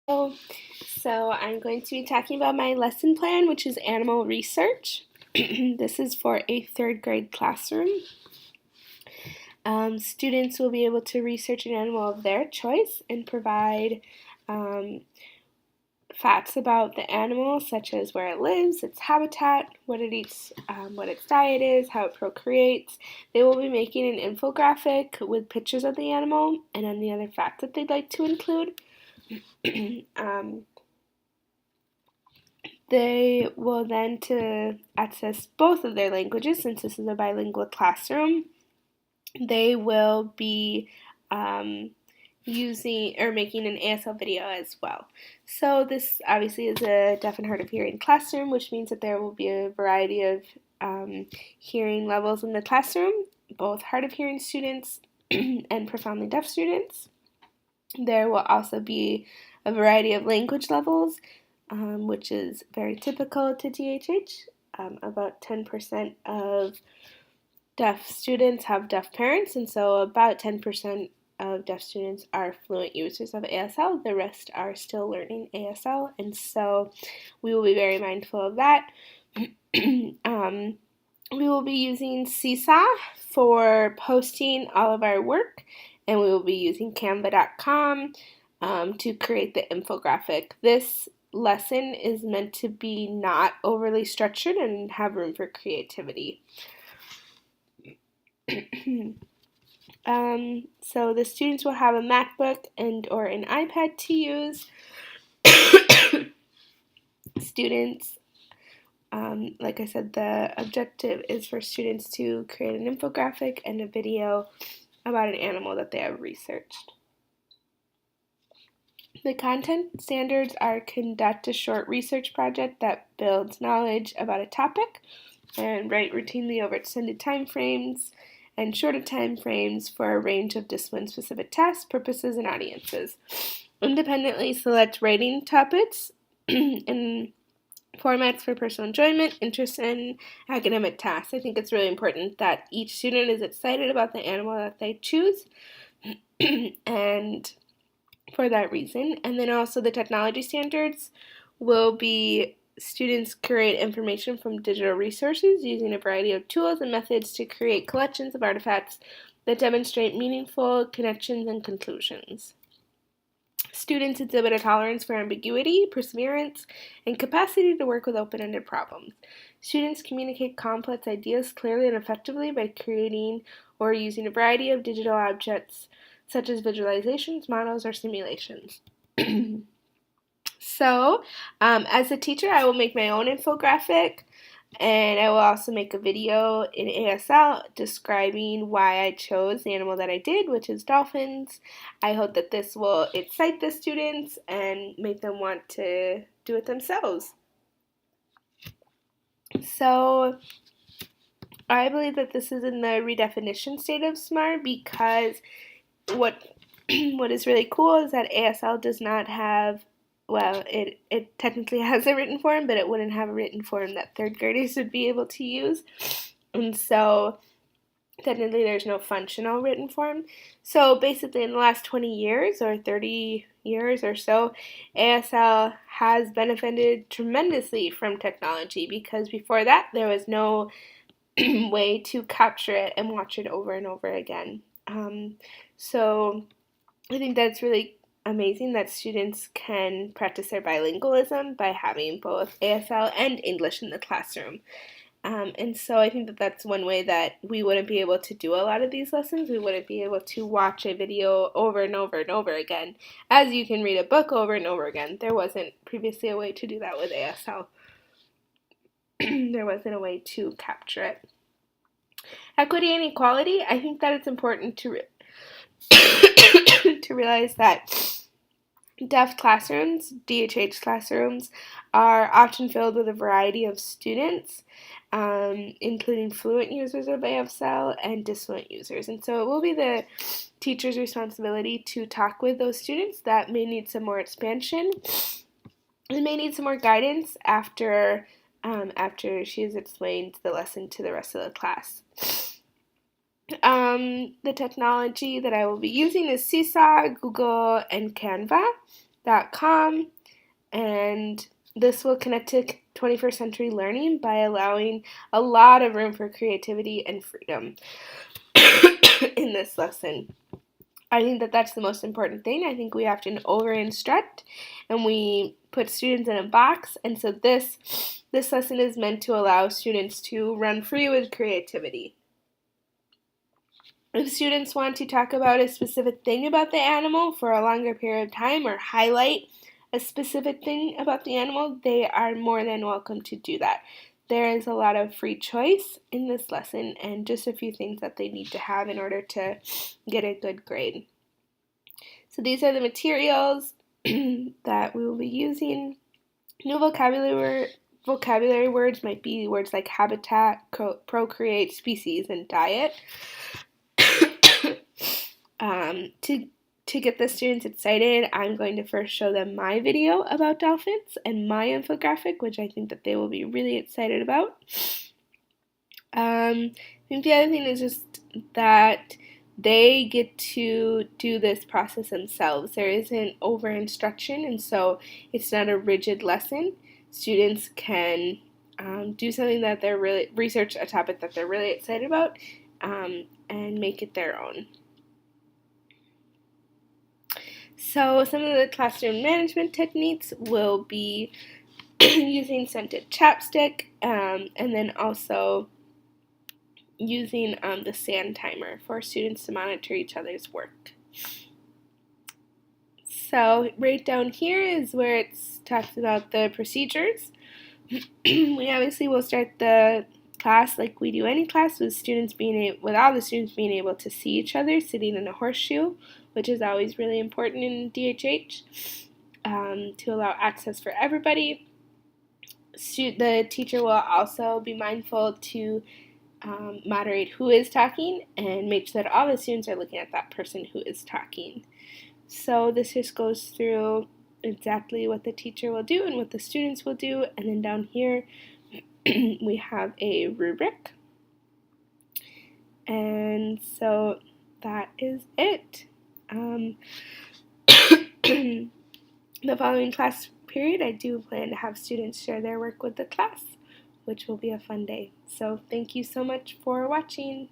So I'm going to be talking about my lesson plan, which is animal research. This is for a third grade classroom. Students will be able to research an animal of their choice and provide facts about the animal, such as where it lives, its habitat, what it eats, what its diet is, how it procreates. They will be making an infographic with pictures of the animal and any other facts that they'd like to include. They will then, to access both of their languages, since this is a bilingual classroom, they will be using or making an ASL video as well. So this obviously is a deaf and hard of hearing classroom, which means that there will be a variety of hearing levels in the classroom, both hard of hearing students and profoundly deaf students. There will also be a variety of language levels, which is very typical to DHH. About 10% of deaf students have deaf parents, and so about 10% of deaf students are fluent users of ASL. The rest are still learning ASL, and so we will be very mindful of that. We will be using Seesaw for posting all of our work, and we will be using canva.com to create the infographic. This lesson is meant to be not overly structured and have room for creativity. So the students will have a MacBook and or an iPad to use. Students, like I said, the objective is for students to create an infographic and a video about an animal that they have researched. The content standards are: conduct a short research project that builds knowledge about a topic, and write routinely over extended time frames and shorter time frames for a range of discipline-specific tasks, purposes, and audiences. Independently select writing topics and formats for personal enjoyment, interest, and academic tasks. I think it's really important that each student is excited about the animal that they choose, and for that reason. And then also the technology standards will be: students create information from digital resources using a variety of tools and methods to create collections of artifacts that demonstrate meaningful connections and conclusions. Students exhibit a tolerance for ambiguity, perseverance, and capacity to work with open-ended problems. Students communicate complex ideas clearly and effectively by creating or using a variety of digital objects such as visualizations, models, or simulations. So, as a teacher, I will make my own infographic, and I will also make a video in ASL describing why I chose the animal that I did, which is dolphins. I hope that this will excite the students and make them want to do it themselves. So, I believe that this is in the redefinition state of SMART because what is really cool is that ASL does not have, well, it technically has a written form, but it wouldn't have a written form that third graders would be able to use. And so technically there's no functional written form. So basically in the last 20 years or 30 years or so, ASL has benefited tremendously from technology because before that there was no way to capture it and watch it over and over again. So I think that's really amazing that students can practice their bilingualism by having both ASL and English in the classroom. And so I think that that's one way that we wouldn't be able to do a lot of these lessons. We wouldn't be able to watch a video over and over and over again, as you can read a book over and over again. There wasn't previously a way to do that with ASL. There wasn't a way to capture it. Equity and equality, I think that it's important to to realize that deaf classrooms, DHH classrooms, are often filled with a variety of students, including fluent users of ASL and disfluent users. And so it will be the teacher's responsibility to talk with those students that may need some more expansion and may need some more guidance after she has explained the lesson to the rest of the class. The technology that I will be using is Seesaw, Google, and Canva. www.creativity.com, and this will connect to 21st century learning by allowing a lot of room for creativity and freedom in this lesson. I think that that's the most important thing. I think we often over-instruct and we put students in a box, and so this lesson is meant to allow students to run free with creativity. If students want to talk about a specific thing about the animal for a longer period of time or highlight a specific thing about the animal, they are more than welcome to do that. There is a lot of free choice in this lesson and just a few things that they need to have in order to get a good grade. So these are the materials that we will be using. New vocabulary words might be words like habitat, procreate, species, and diet. To get the students excited, I'm going to first show them my video about dolphins and my infographic, which I think that they will be really excited about. I think the other thing is just that they get to do this process themselves. There isn't over instruction, and so it's not a rigid lesson. Students can do something that they're research a topic that they're really excited about, and make it their own. So some of the classroom management techniques will be using scented chapstick, and then also using the sand timer for students to monitor each other's work. So right down here is where it talks about the procedures. We obviously will start the class like we do any class with all the students being able to see each other sitting in a horseshoe, which is always really important in DHH, to allow access for everybody. The teacher will also be mindful to moderate who is talking and make sure that all the students are looking at that person who is talking. So this just goes through exactly what the teacher will do and what the students will do, and then down here we have a rubric. And so that is it. The following class period, I do plan to have students share their work with the class, which will be a fun day. So thank you so much for watching.